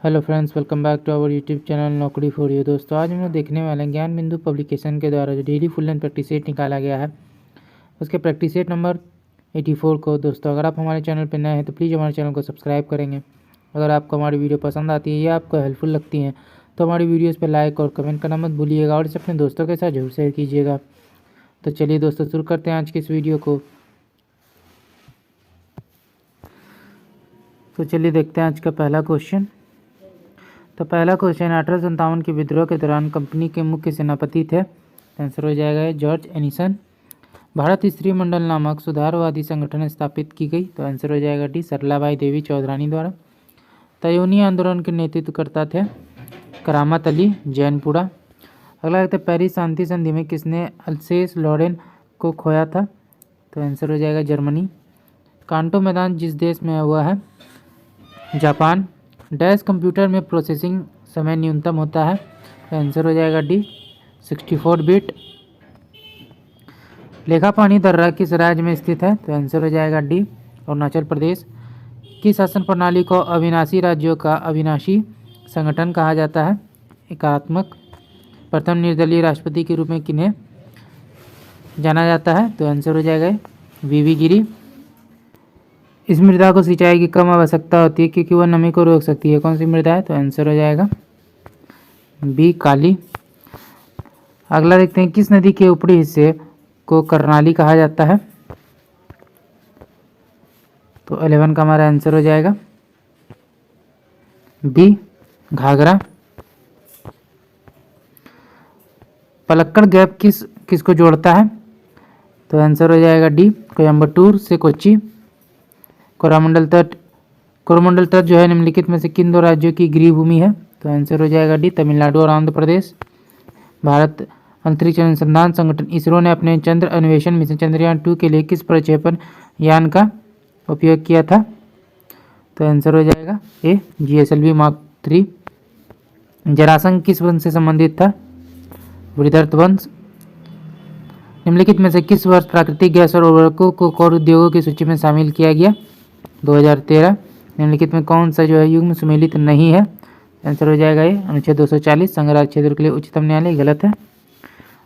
Hello friends, welcome back to our YouTube channel Naukri for you. दोस्तों, आज हम लोग देखने वाले हैं ज्ञान बिंदु पब्लिकेशन के द्वारा जो daily full and practice set निकाला गया है, उसके प्रैक्टिस सेट नंबर 84 को। दोस्तों, अगर आप हमारे चैनल पर नए हैं तो प्लीज़ हमारे चैनल को सब्सक्राइब करेंगे। अगर आपको हमारी वीडियो पसंद आती है या आपको हेल्पफुल लगती हैं तो हमारी वीडियोज़ पर लाइक और कमेंट करना मत भूलिएगा और इसे अपने दोस्तों के साथ जरूर शेयर कीजिएगा। तो चलिए दोस्तों, शुरू करते हैं आज की इस वीडियो को। तो चलिए देखते हैं आज का पहला क्वेश्चन। तो पहला क्वेश्चन, 1857 के विद्रोह के दौरान कंपनी के मुख्य सेनापति थे। आंसर हो जाएगा जॉर्ज एनिसन। भारत स्त्री मंडल नामक सुधारवादी संगठन स्थापित की गई। तो आंसर हो जाएगा डी, सरलाबाई देवी चौधरानी द्वारा। तयोनी आंदोलन के नेतृत्वकर्ता थे करामत अली जैनपुरा। अगला देखते हैं, पेरिस शांति संधि में किसने अल्सेस लॉरेन को खोया था। तो आंसर हो जाएगा जर्मनी। कांटो मैदान जिस देश में हुआ है, जापान। डैश कंप्यूटर में प्रोसेसिंग समय न्यूनतम होता है। तो आंसर हो जाएगा डी, 64 बिट। लेखापानी दर्रा किस राज्य में स्थित है। तो आंसर हो जाएगा डी, अरुणाचल प्रदेश। किस शासन प्रणाली को अविनाशी राज्यों का अविनाशी संगठन कहा जाता है। एकात्मक। प्रथम निर्दलीय राष्ट्रपति के रूप में किन्हें जाना जाता है। तो आंसर हो जाएगा वीवी गिरी। इस मृदा को सिंचाई की कम आवश्यकता होती है क्योंकि वह नमी को रोक सकती है। कौन सी मृदा है। तो आंसर हो जाएगा बी, काली। अगला देखते हैं, किस नदी के ऊपरी हिस्से को कर्नाली कहा जाता है। तो 11 का हमारा आंसर हो जाएगा बी, घाघरा। पलक्कड़ गैप किसको जोड़ता है। तो आंसर हो जाएगा डी, कोयम्बटूर से कोच्चि। कोरोमंडल तट जो है निम्नलिखित में से किन दो राज्यों की गृह भूमि है। तो आंसर हो जाएगा डी, तमिलनाडु और आंध्र प्रदेश। भारत अंतरिक्ष अनुसंधान संगठन इसरो ने अपने चंद्र अन्वेषण मिशन चंद्रयान-2 के लिए किस प्रक्षेपण यान का उपयोग किया था। तो आंसर हो जाएगा ए, GSLV मार्क 3। जरासंध किस वंश से संबंधित था। वृद्धर्थ वंश। निम्नलिखित में से किस वर्ष प्राकृतिक गैस और उर्वरकों को कोर उद्योगों की सूची में शामिल किया गया। 2013। निम्नलिखित में कौन सा जो है युग्म सुमेलित नहीं है। आंसर हो जाएगा ये, अनुच्छेद 240 संघराज्य क्षेत्रों के लिए उच्चतम न्यायालय। गलत है।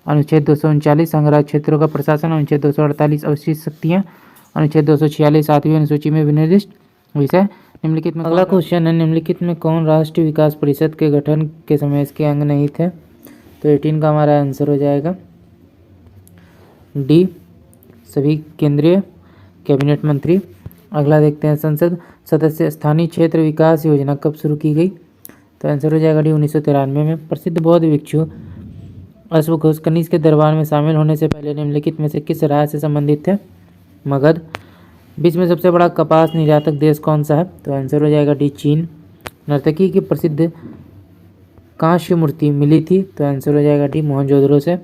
अनुच्छेद 239 संघराज्य क्षेत्रों का प्रशासन। अनुच्छेद 248 अवशिष्ट शक्तियाँ। अनुच्छेद 246 7वीं अनुसूची में विनिर्दिष्ट विषय। निम्नलिखित में अगला क्वेश्चन है, निम्नलिखित में कौन राष्ट्रीय विकास परिषद के गठन के समय इसके अंग नहीं थे। तो 18 का हमारा आंसर हो जाएगा डी, सभी केंद्रीय कैबिनेट मंत्री। अगला देखते हैं, संसद सदस्य स्थानीय क्षेत्र विकास योजना कब शुरू की गई। तो आंसर हो जाएगा डी, 1993 में। प्रसिद्ध बौद्ध भिक्षु अश्वघोष कनिष्क के दरबार में शामिल होने से पहले निम्नलिखित में से किस राज्य से संबंधित थे। मगध। विश्व में सबसे बड़ा कपास निर्यातक देश कौन सा है। तो आंसर हो जाएगा डी, चीन। नर्तकी की प्रसिद्ध कांस्य मूर्ति मिली थी। तो आंसर हो जाएगा डी, मोहनजोदड़ो से।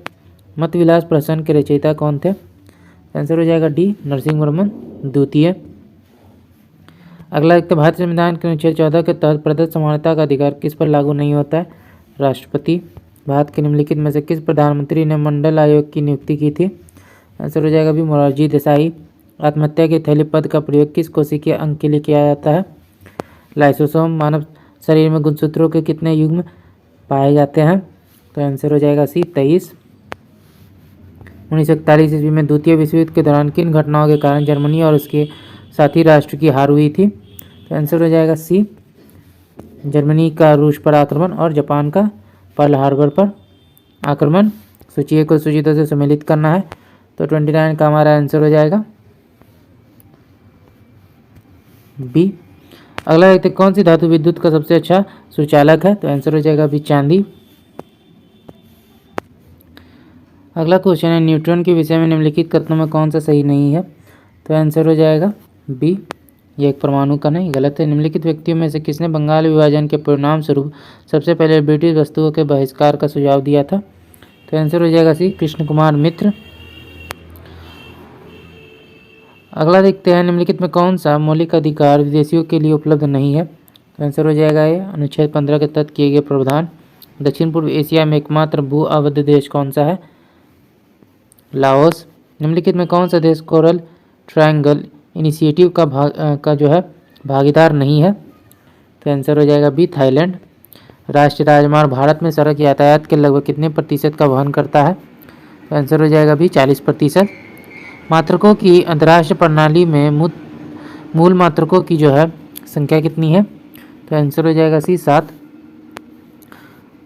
मत विलास प्रहसन के रचयिता कौन थे। आंसर हो जाएगा डी, नरसिंहवर्मन द्वितीय। अगला एक, भारतीय संविधान के अनुच्छेद 14 के तहत प्रदत्त समानता का अधिकार किस पर लागू नहीं होता है। राष्ट्रपति। भारत के निम्नलिखित में से किस प्रधानमंत्री ने मंडल आयोग की नियुक्ति की थी। आंसर हो जाएगा भी, मोरारजी देसाई। आत्महत्या के थैली पद का प्रयोग किस कोशिकीय अंग के लिए किया जाता है। लाइसोसोम। मानव शरीर में गुणसूत्रों के कितने युग्म पाए जाते हैं। तो आंसर हो जाएगा सी, 23। 1941 ईस्वी में द्वितीय विश्व युद्ध के दौरान किन घटनाओं के कारण जर्मनी और उसके साथी राष्ट्र की हार हुई थी। तो आंसर हो जाएगा सी, जर्मनी का रूस पर आक्रमण और जापान का पर्ल हार्बर पर आक्रमण। सूची ए को सूची 2 से सम्मिलित करना है। तो 29 का हमारा आंसर हो जाएगा बी। अगला देखते, कौन सी धातु विद्युत का सबसे अच्छा सुचालक है। तो आंसर हो जाएगा बी, चांदी। अगला क्वेश्चन है, न्यूट्रॉन के विषय में निम्नलिखित कथनों में कौन सा सही नहीं है। तो आंसर हो जाएगा बी, ये एक परमाणु कण है। गलत है। निम्नलिखित व्यक्तियों में से किसने बंगाल विभाजन के परिणाम स्वरूप सबसे पहले ब्रिटिश वस्तुओं के बहिष्कार का सुझाव दिया था। तो आंसर हो जाएगा सी, कृष्ण कुमार मित्र। अगला देखते हैं, निम्नलिखित में कौन सा मौलिक अधिकार विदेशियों के लिए उपलब्ध नहीं है। तो आंसर हो जाएगा ये, अनुच्छेद 15 के तहत किए गए प्रावधान। दक्षिण पूर्व एशिया में एकमात्र भू अवध देश कौन सा है। लाओस। निम्नलिखित में कौन सा देश कोरल ट्रायंगल इनिशिएटिव का जो है भागीदार नहीं है। तो आंसर हो जाएगा बी थाईलैंड। राष्ट्रीय राजमार्ग भारत में सड़क यातायात के लगभग कितने प्रतिशत का वहन करता है? तो आंसर हो जाएगा बी 40%। मात्रकों की अंतर्राष्ट्रीय प्रणाली में मूल मात्रकों की जो है संख्या कितनी है? तो आंसर हो जाएगा सी 7।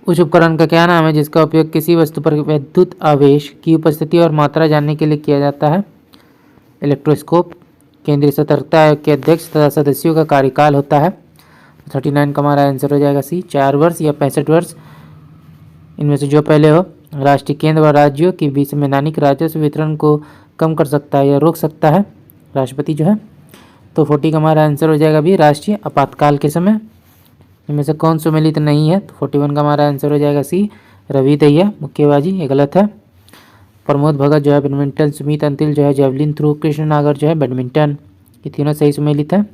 उस उपकरण का क्या नाम है जिसका उपयोग किसी वस्तु पर विद्युत आवेश की उपस्थिति और मात्रा जानने के लिए किया जाता है? इलेक्ट्रोस्कोप। केंद्रीय सतर्कता आयोग के अध्यक्ष तथा सदस्यों का कार्यकाल होता है? 39 का हमारा आंसर हो जाएगा सी 4 वर्ष या 65 वर्ष, इनमें से जो पहले हो। राष्ट्रीय केंद्र व राज्यों के बीच संवैधानिक राजस्व वितरण को कम कर सकता है या रोक सकता है राष्ट्रपति जो है। तो 40 का हमारा आंसर हो जाएगा भी राष्ट्रीय आपातकाल के समय। इनमें से कौन सुमेलित नहीं है? तो 41 का हमारा आंसर हो जाएगा सी रवि दहिया मुक्केबाजी, ये गलत है। प्रमोद भगत जो है बैडमिंटन, सुमित अंतिल जो है जेवलिन थ्रो, कृष्ण नागर जो है बैडमिंटन, ये तीनों सही सुमेलित है।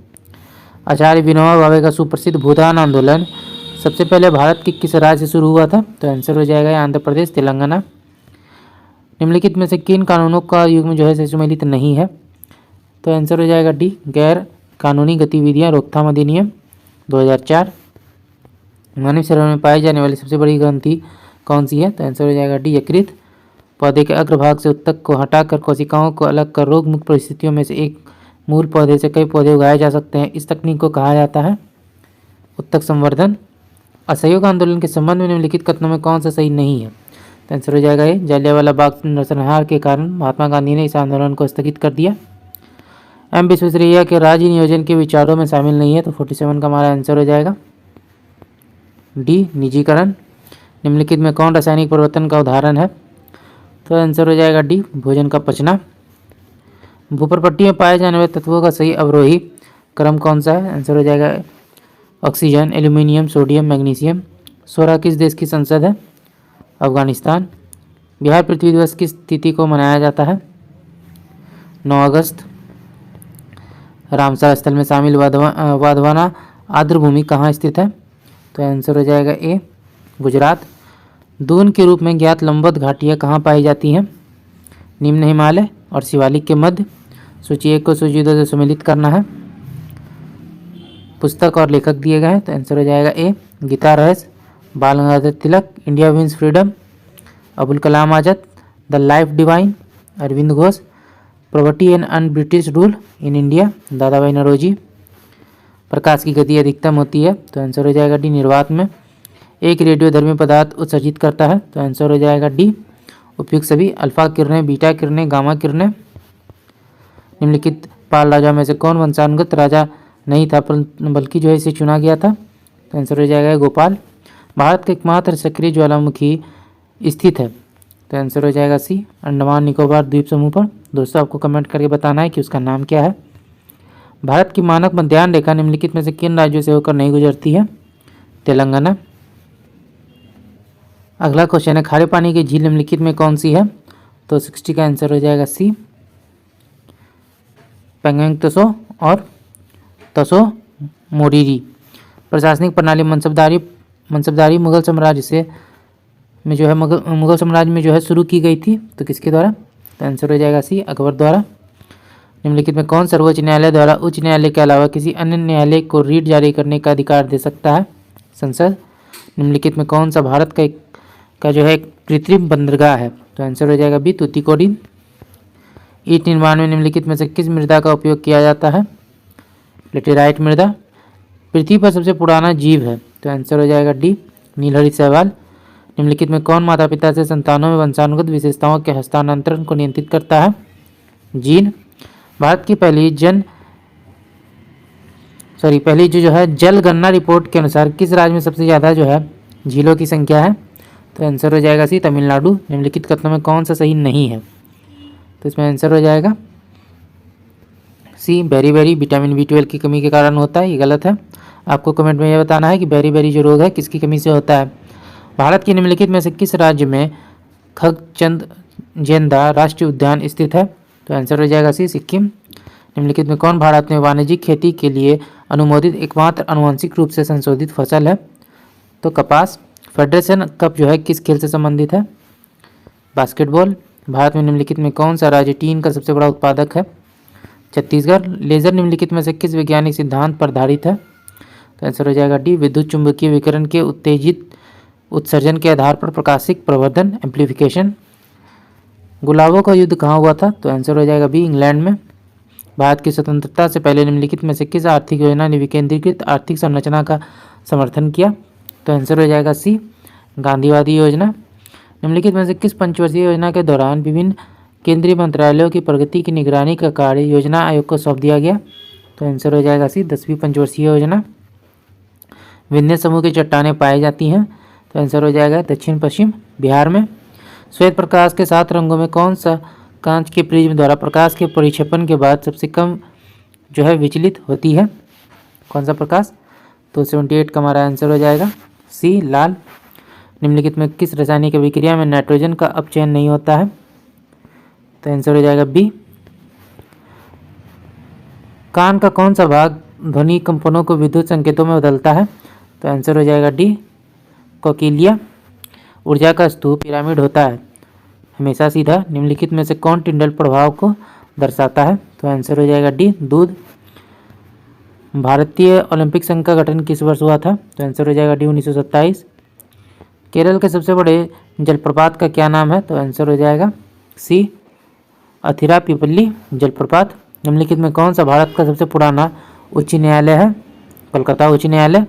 आचार्य विनोबा भावे का सुप्रसिद्ध भूदान आंदोलन सबसे पहले भारत के किस राज्य से शुरू हुआ था? तो आंसर हो जाएगा आंध्र प्रदेश, तेलंगाना। निम्नलिखित में से किन कानूनों का युग में जो है सुमेलित नहीं है? तो आंसर हो जाएगा डी गैर कानूनी गतिविधियां रोकथाम अधिनियम 2004। मानव शरीर में पाई जाने वाली सबसे बड़ी ग्रंथि कौन सी है? तो आंसर हो जाएगा डी यकृत। पौधे के अग्रभाग से उत्तक को हटाकर कोशिकाओं को अलग कर रोग मुक्त परिस्थितियों में से एक मूल पौधे से कई पौधे उगाए जा सकते हैं, इस तकनीक को कहा जाता है उत्तक संवर्धन। असहयोग आंदोलन के संबंध में निम्नलिखित कथनों में कौन सा सही नहीं है? तो आंसर हो जाएगा ये जलियांवाला बाग नरसंहार के कारण महात्मा गांधी ने इस आंदोलन को स्थगित कर दिया। एम विश्वेश्वरैया के राज्य नियोजन के विचारों में शामिल नहीं है, तो 47 का हमारा आंसर हो जाएगा डी निजीकरण। निम्नलिखित में कौन रासायनिक परिवर्तन का उदाहरण है? तो आंसर हो जाएगा डी भोजन का पचना। भूपर्पट्टी में पाए जाने वाले तत्वों का सही अवरोही क्रम कौन सा है? आंसर हो जाएगा ऑक्सीजन, एल्यूमिनियम, सोडियम, मैग्नीशियम। सोरा किस देश की संसद है? अफगानिस्तान। बिहार पृथ्वी दिवस किस तिथि को मनाया जाता है? 9 अगस्त। रामसर स्थल में शामिल वाधवाना आर्द्रभूमि कहाँ स्थित है? तो आंसर हो जाएगा ए गुजरात। दून के रूप में ज्ञात लंबवत घाटियाँ कहाँ पाई जाती हैं? निम्न हिमालय और शिवालिक के मध्य। सूची 1 को सूची 2 से सम्मिलित करना है। पुस्तक और लेखक दिए गए हैं, तो आंसर हो जाएगा ए Gita Rahasya, Bal Gangadhar Tilak, India wins freedom, Abul Kalam Azad, the life divine, Aurobindo Ghosh, property and un British rule in India, Dadabhai Naoroji. प्रकाश की गति अधिकतम होती है, तो आंसर हो जाएगा डी निर्वात में। एक रेडियोधर्मी पदार्थ उत्सर्जित करता है, तो आंसर हो जाएगा डी उपयुक्त सभी। अल्फा किरणें, बीटा किरणें, गामा किरणें। निम्नलिखित पाल राजा में से कौन वंशानुगत राजा नहीं था बल्कि जो है इसे चुना गया था? तो आंसर हो जाएगा गोपाल। भारत का एकमात्र सक्रिय ज्वालामुखी स्थित है, तो आंसर हो जाएगा सी अंडमान निकोबार द्वीप समूह पर। दोस्तों आपको कमेंट करके बताना है कि उसका नाम क्या है। भारत की मानक मध्याह्न रेखा निम्नलिखित में से किन राज्यों से होकर नहीं गुजरती है? तेलंगाना। अगला क्वेश्चन है खारे पानी की झील निम्नलिखित में कौन सी है? तो 60 का आंसर हो जाएगा सी पेंगोंग त्सो और तसो मोरिरी। प्रशासनिक प्रणाली मनसबदारी मुगल साम्राज्य से में जो है मुगल साम्राज्य में जो है शुरू की गई थी, तो किसके द्वारा? तो आंसर हो जाएगा सी अकबर द्वारा। निम्नलिखित में कौन सर्वोच्च न्यायालय द्वारा उच्च न्यायालय के अलावा किसी अन्य न्यायालय को रीट जारी करने का अधिकार दे सकता है? संसद। निम्नलिखित में कौन सा भारत का जो है कृत्रिम बंदरगाह है? तो आंसर हो जाएगा बी तूतीकोरिन। ईंट निर्माण में निम्नलिखित में से किस मृदा का उपयोग किया जाता है? लेटेराइट मृदा। पृथ्वी पर सबसे पुराना जीव है, तो आंसर हो जाएगा डी नीलहरी शैवाल। निम्नलिखित में कौन माता पिता से संतानों में वंशानुगत विशेषताओं के हस्तांतरण को नियंत्रित करता है? जीन। भारत की पहली जो है जनगणना रिपोर्ट के अनुसार किस राज्य में सबसे ज़्यादा जो है झीलों की संख्या है? तो आंसर हो जाएगा सी तमिलनाडु। निम्नलिखित कथनों में कौन सा सही नहीं है? तो इसमें आंसर हो जाएगा सी बेरी विटामिन B12 की कमी के कारण होता है, ये गलत है। आपको कमेंट में यह बताना है कि बेरी जो रोग है किसकी कमी से होता है। भारत के निम्नलिखित में से किस राज्य में खगचंदजेंदा राष्ट्रीय उद्यान स्थित है? तो आंसर हो जाएगा सी सिक्किम। निम्नलिखित में कौन भारत में वाणिज्यिक खेती के लिए अनुमोदित एकमात्र आनुवंशिक रूप से संशोधित फसल है? तो कपास। फेडरेशन कप जो है किस खेल से संबंधित है? बास्केटबॉल। भारत में निम्नलिखित में कौन सा राज्य टीन का सबसे बड़ा उत्पादक है? छत्तीसगढ़। लेजर निम्नलिखित में से किस वैज्ञानिक सिद्धांत पर आधारित है? तो आंसर हो जाएगा डी, विद्युत चुंबकीय विकिरण के उत्तेजित उत्सर्जन के आधार पर प्रकाशिक प्रवर्धन एम्प्लीफिकेशन। गुलाबों का युद्ध कहाँ हुआ था? तो आंसर हो जाएगा बी, इंग्लैंड में। भारत की स्वतंत्रता से पहले निम्नलिखित में से किस आर्थिक योजना ने विकेंद्रीकृत आर्थिक संरचना का समर्थन किया? तो आंसर हो जाएगा सी, गांधीवादी योजना। निम्नलिखित में से किस पंचवर्षीय योजना के दौरान विभिन्न केंद्रीय मंत्रालयों की प्रगति की निगरानी का कार्य योजना आयोग को सौंप दिया गया? तो आंसर हो जाएगा सी, 10वीं पंचवर्षीय योजना। विंध्य समूह की चट्टानें पाई जाती हैं? तो आंसर हो जाएगा दक्षिण पश्चिम बिहार में। श्वेत प्रकाश के 7 रंगों में कौन सा कांच के प्रिज्म द्वारा प्रकाश के परिक्षेपण के बाद सबसे कम जो है विचलित होती है? कौन सा प्रकाश? तो 78 का हमारा आंसर हो जाएगा सी, लाल। निम्नलिखित में किस रासायनिक अभिक्रिया में नाइट्रोजन का अपचयन नहीं होता है? तो आंसर हो जाएगा बी। कान का कौन सा भाग ध्वनि कंपनों को विद्युत संकेतों में बदलता है? तो आंसर हो जाएगा डी, कोकिलिया। ऊर्जा का स्तूप पिरामिड होता है हमेशा सीधा। निम्नलिखित में से कौन टिंडल प्रभाव को दर्शाता है? तो आंसर हो जाएगा डी, दूध। भारतीय ओलंपिक संघ का गठन किस वर्ष हुआ था? तो आंसर हो जाएगा डी, 1927। केरल के सबसे बड़े जलप्रपात का क्या नाम है? तो आंसर हो जाएगा सी, अथिरापिपल्ली जलप्रपात। निम्नलिखित में कौन सा भारत का सबसे पुराना उच्च न्यायालय है? कोलकाता उच्च न्यायालय।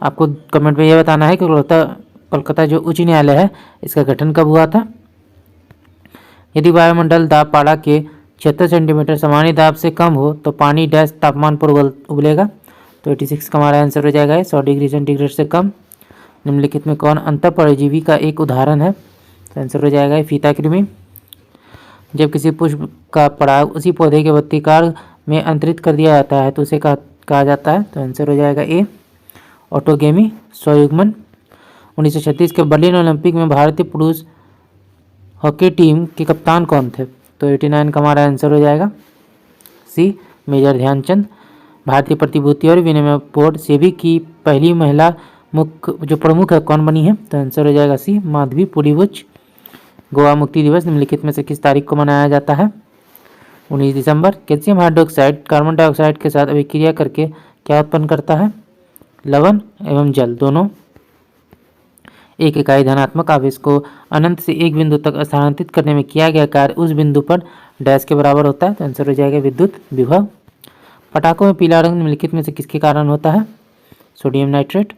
आपको कमेंट में यह बताना है कि कोलकाता जो उच्च न्यायालय है इसका गठन कब हुआ था? यदि वायुमंडल दाब पारा के 76 सेंटीमीटर सामान्य दाब से कम हो तो पानी डैश तापमान पर उबलेगा? तो 86 का हमारा आंसर हो जाएगा 100 डिग्री सेंटीग्रेड से कम। निम्नलिखित में कौन अंतर परजीवी का एक उदाहरण है? तो आंसर हो जाएगा फीता कृमि। जब किसी पुष्प का पराग उसी पौधे के पत्तिकार में अंतरित कर दिया जाता है तो उसे कहा जाता है? तो आंसर हो जाएगा ए, ऑटोगेमी, स्वयुग्मन। 1936 के बर्लिन ओलंपिक में भारतीय पुरुष हॉकी टीम के कप्तान कौन थे? तो 89 का हमारा आंसर हो जाएगा सी, मेजर ध्यानचंद। भारतीय प्रतिभूति और विनिमय बोर्ड सेबी की पहली महिला मुख्य जो प्रमुख है कौन बनी है? तो आंसर हो जाएगा सी, माधवी पुरीवुच। गोवा मुक्ति दिवस निम्नलिखित में से किस तारीख को मनाया जाता है? 19 दिसंबर। कैल्शियम हाइड्रोक्साइड कार्बन डाइऑक्साइड के साथ अभिक्रिया करके क्या उत्पन्न करता है? लवण एवं जल दोनों। एक इकाई धनात्मक आवेश को अनंत से एक बिंदु तक स्थानांतरित करने में किया गया कार्य उस बिंदु पर डैश के बराबर होता है? तो आंसर हो जाएगा विद्युत विभव। पटाखों में पीला रंग निम्नलिखित में से किसके कारण होता है? Sodium nitrate.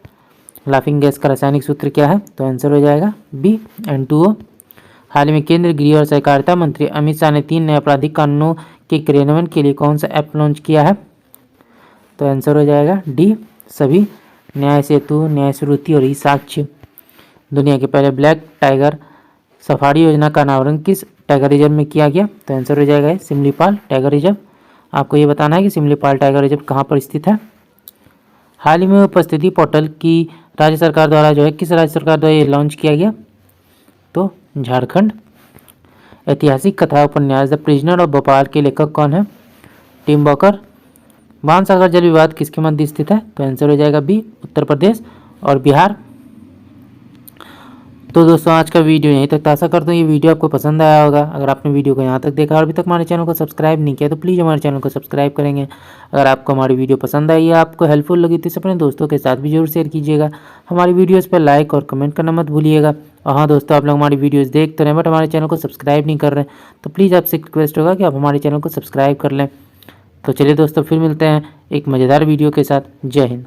लाफिंग गैस का रासायनिक सूत्र क्या है? तो आंसर हो जाएगा बी, N2O। हाल ही में केंद्रीय गृह और सहकारिता मंत्री अमित शाह ने 3 नए आपराधिक कानूनों के क्रियान्वयन के लिए कौन सा ऐप लॉन्च किया है? तो आंसर हो जाएगा डी, सभी। न्याय सेतु, न्याय श्रुति और ई साक्ष्य। दुनिया के पहले ब्लैक टाइगर सफारी योजना का अनावरण किस टाइगर रिजर्व में किया गया? तो आंसर हो जाएगा सिमलीपाल टाइगर रिजर्व। आपको ये बताना है कि सिमलीपाल टाइगर रिजर्व कहाँ पर स्थित है। हाल ही में उपस्थिति पोर्टल की राज्य सरकार द्वारा जो है किस राज्य सरकार द्वारा ये लॉन्च किया गया? तो झारखंड। ऐतिहासिक कथा उपन्यास द प्रिजनर ऑफ भोपाल के लेखक कौन है? Tim walker. बाणसागर जल विवाद किसके मध्य स्थित है? तो आंसर हो जाएगा बी, उत्तर प्रदेश और बिहार। तो दोस्तों आज का वीडियो यहीं तक। आशा करता हूँ ये वीडियो आपको पसंद आया होगा। अगर आपने वीडियो को यहाँ तक देखा और अभी तक हमारे चैनल को सब्सक्राइब नहीं किया तो प्लीज़ हमारे चैनल को सब्सक्राइब करेंगे। अगर आपको हमारी वीडियो पसंद आई या आपको हेल्पफुल लगी तो इसे अपने दोस्तों के साथ भी जरूर शेयर कीजिएगा। हमारी वीडियोज़ पर लाइक और कमेंट करना मत भूलिएगा। और हाँ दोस्तों, आप लोग हमारी वीडियोज़ देख तो रहे हैं बट हमारे चैनल को सब्सक्राइब नहीं कर रहे हैं, तो प्लीज़ आपसे रिक्वेस्ट होगा कि आप हमारे चैनल को सब्सक्राइब कर लें। तो चलिए दोस्तों, फिर मिलते हैं एक मज़ेदार वीडियो के साथ। जय हिंद।